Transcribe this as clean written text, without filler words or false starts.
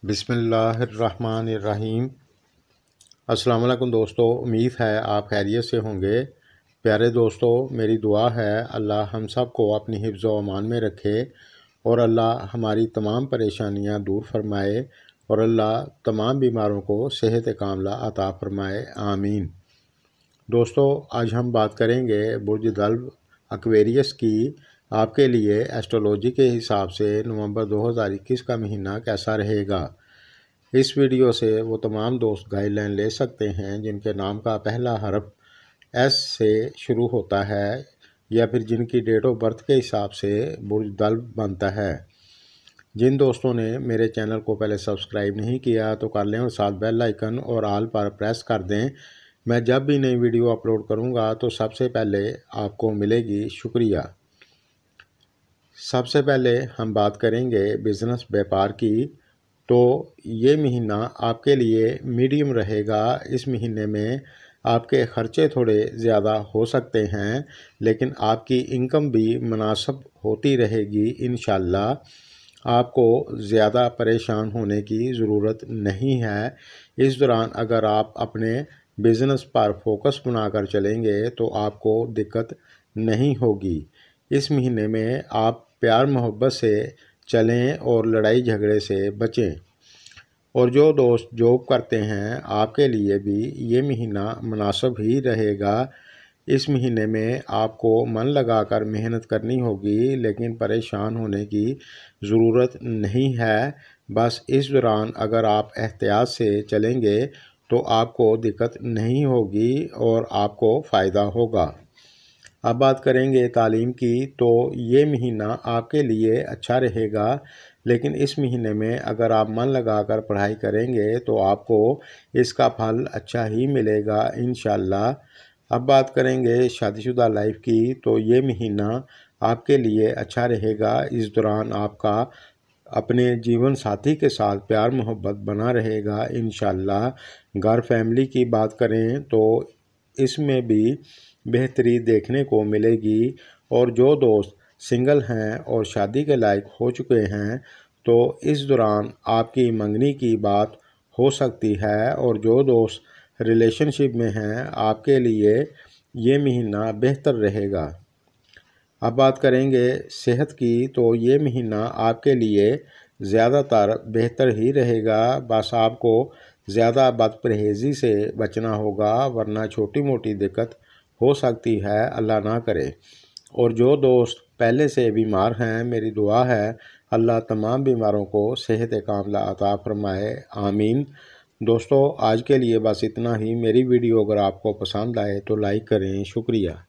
बिस्मिल्लाहिर्रहमानिर्रहीम। अस्सलाम वालेकुम दोस्तों, उम्मीद है आप खैरियत से होंगे। प्यारे दोस्तों, मेरी दुआ है अल्लाह हम सब को अपनी हिफ्ज़ व अमान में रखे और अल्लाह हमारी तमाम परेशानियां दूर फरमाए और अल्लाह तमाम बीमारों को सेहत कामला अता फरमाए, आमीन। दोस्तों, आज हम बात करेंगे बुर्ज दल्व एक्वेरियस की आपके लिए एस्ट्रोलॉजी के हिसाब से नवंबर 2021 का महीना कैसा रहेगा। इस वीडियो से वो तमाम दोस्त गाइडलाइन ले सकते हैं जिनके नाम का पहला हर्फ एस से शुरू होता है या फिर जिनकी डेट ऑफ बर्थ के हिसाब से बुर्ज दल्व बनता है। जिन दोस्तों ने मेरे चैनल को पहले सब्सक्राइब नहीं किया तो कर लें और साथ बेल आइकन और ऑल पर प्रेस कर दें। मैं जब भी नई वीडियो अपलोड करूंगा तो सबसे पहले आपको मिलेगी। शुक्रिया। सबसे पहले हम बात करेंगे बिज़नेस व्यापार की। तो ये महीना आपके लिए मीडियम रहेगा। इस महीने में आपके ख़र्चे थोड़े ज़्यादा हो सकते हैं लेकिन आपकी इनकम भी मुनासिब होती रहेगी इंशाअल्लाह। आपको ज़्यादा परेशान होने की ज़रूरत नहीं है। इस दौरान अगर आप अपने बिज़नेस पर फोकस बनाकर चलेंगे तो आपको दिक्कत नहीं होगी। इस महीने में आप प्यार मोहब्बत से चलें और लड़ाई झगड़े से बचें। और जो दोस्त जॉब करते हैं आपके लिए भी ये महीना मुनासिब ही रहेगा। इस महीने में आपको मन लगाकर मेहनत करनी होगी लेकिन परेशान होने की ज़रूरत नहीं है। बस इस दौरान अगर आप एहतियात से चलेंगे तो आपको दिक्कत नहीं होगी और आपको फ़ायदा होगा। अब बात करेंगे तालीम की। तो ये महीना आपके लिए अच्छा रहेगा लेकिन इस महीने में अगर आप मन लगाकर पढ़ाई करेंगे तो आपको इसका फल अच्छा ही मिलेगा इंशाअल्लाह। अब बात करेंगे शादीशुदा लाइफ की। तो ये महीना आपके लिए अच्छा रहेगा। इस दौरान आपका अपने जीवन साथी के साथ प्यार मोहब्बत बना रहेगा इंशाअल्लाह। घर फैमिली की बात करें तो इसमें भी बेहतरी देखने को मिलेगी। और जो दोस्त सिंगल हैं और शादी के लायक हो चुके हैं तो इस दौरान आपकी मंगनी की बात हो सकती है। और जो दोस्त रिलेशनशिप में हैं आपके लिए ये महीना बेहतर रहेगा। अब बात करेंगे सेहत की। तो ये महीना आपके लिए ज़्यादातर बेहतर ही रहेगा। बस आपको ज़्यादा बदपरहेज़ी से बचना होगा वरना छोटी मोटी दिक्कत हो सकती है, अल्लाह ना करे। और जो दोस्त पहले से बीमार हैं मेरी दुआ है अल्लाह तमाम बीमारों को सेहत कामला अता फरमाए, आमीन। दोस्तों, आज के लिए बस इतना ही। मेरी वीडियो अगर आपको पसंद आए तो लाइक करें। शुक्रिया।